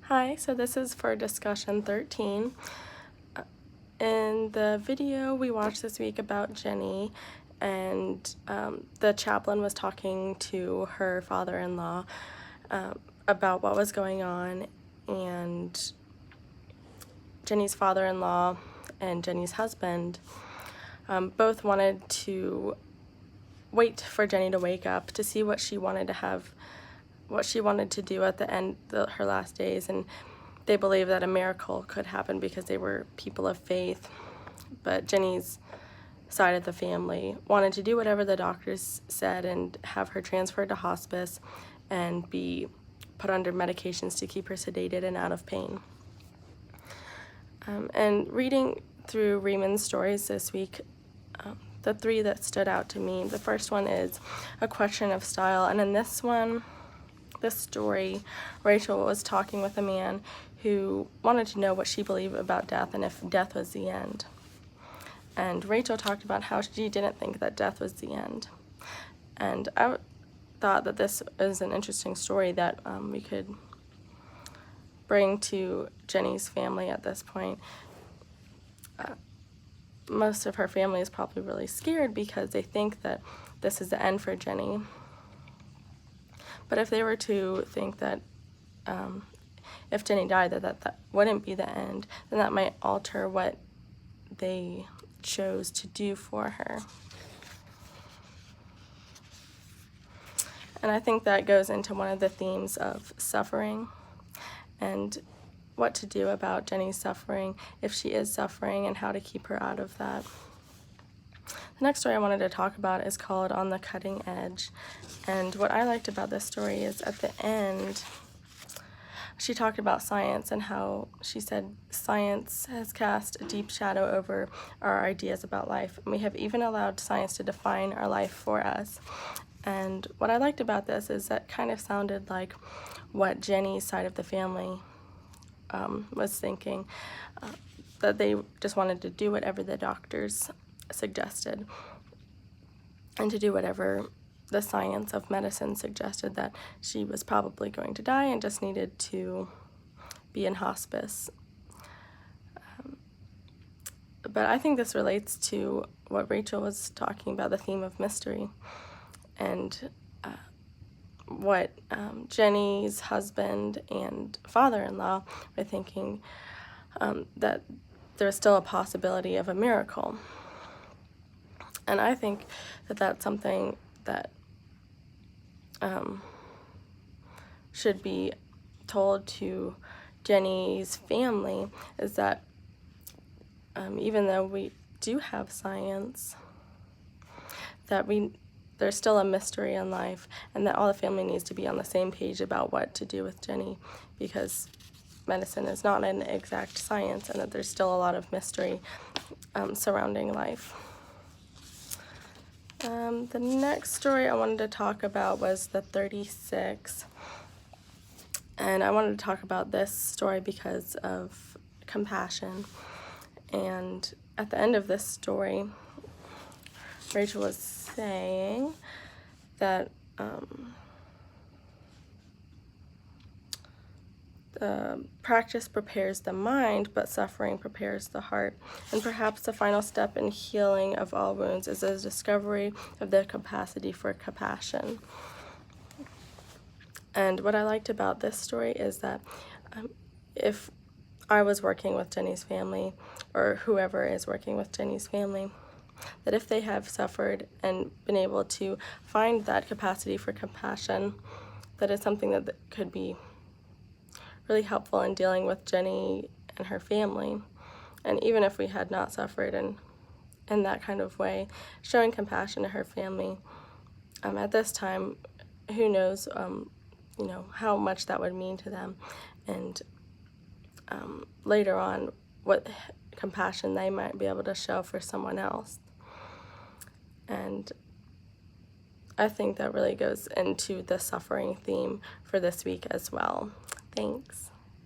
Hi, so this is for discussion 13. In the video we watched this week about Jenny, and the chaplain was talking to her father-in-law about what was going on, and Jenny's father-in-law and Jenny's husband both wanted to wait for Jenny to wake up to see what she wanted to have, what she wanted to do at the end of her last days, and they believed that a miracle could happen because they were people of faith. But Jenny's side of the family wanted to do whatever the doctors said and have her transferred to hospice and be put under medications to keep her sedated and out of pain. And reading through Reeman's stories this week, the three that stood out to me, the first one is A Question of Style, and in this story, Rachel was talking with a man who wanted to know what she believed about death and if death was the end. And Rachel talked about how she didn't think that death was the end. And I thought that this is an interesting story that we could bring to Jenny's family at this point. Most of her family is probably really scared because they think that this is the end for Jenny. But if they were to think that if Jenny died, that wouldn't be the end, then that might alter what they chose to do for her. And I think that goes into one of the themes of suffering and what to do about Jenny's suffering, if she is suffering, and how to keep her out of that. The next story I wanted to talk about is called On the Cutting Edge. And what I liked about this story is at the end, she talked about science and how she said science has cast a deep shadow over our ideas about life. And we have even allowed science to define our life for us. And what I liked about this is that kind of sounded like what Jenny's side of the family was thinking, that they just wanted to do whatever the doctors suggested and to do whatever the science of medicine suggested, that she was probably going to die and just needed to be in hospice. But I think this relates to what Rachel was talking about, the theme of mystery, and what Jenny's husband and father-in-law were thinking, that there's still a possibility of a miracle. And I think that that's something that should be told to Jenny's family, is that even though we do have science, that there's still a mystery in life, and that all the family needs to be on the same page about what to do with Jenny, because medicine is not an exact science, and that there's still a lot of mystery surrounding life. The next story I wanted to talk about was the 36, and I wanted to talk about this story because of compassion. And at the end of this story, Rachel was saying that the practice prepares the mind, but suffering prepares the heart. And perhaps the final step in healing of all wounds is the discovery of the capacity for compassion. And what I liked about this story is that if I was working with Jenny's family, or whoever is working with Jenny's family, that if they have suffered and been able to find that capacity for compassion, that is something that could be really helpful in dealing with Jenny and her family. And even if we had not suffered in that kind of way, showing compassion to her family at this time, who knows how much that would mean to them, and later on what compassion they might be able to show for someone else. And I think that really goes into the suffering theme for this week as well. Thanks.